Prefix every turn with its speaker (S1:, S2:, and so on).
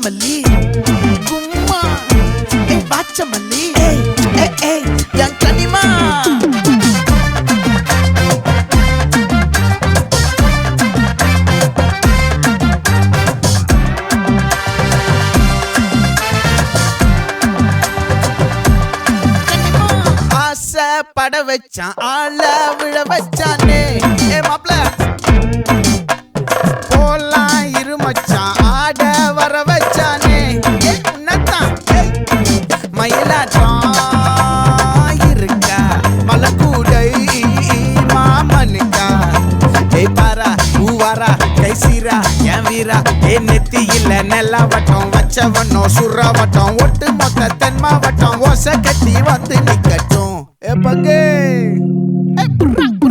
S1: வாச்சமல்லி கும்மா வாச்சமல்லி என் கனிமா பட வச்சான் ஆள விழ வச்சானே மாப்ள போலாம் இருமச்சான் ஆட வர வச்சானே உன்னத்தான் மயிலாட்டம் இருக்கா மலக்கூடை மாமனுக்கா பாரா பூவாரா கைசீரா என் வீரா நெத்தி இல்ல நெல்லா வட்டம் வச்சவனோ சுறா வட்டம் ஒட்டு மொத்த தென் மாவட்டம் ஓசை கட்டி வந்து நிக்கட்டும் பங்கே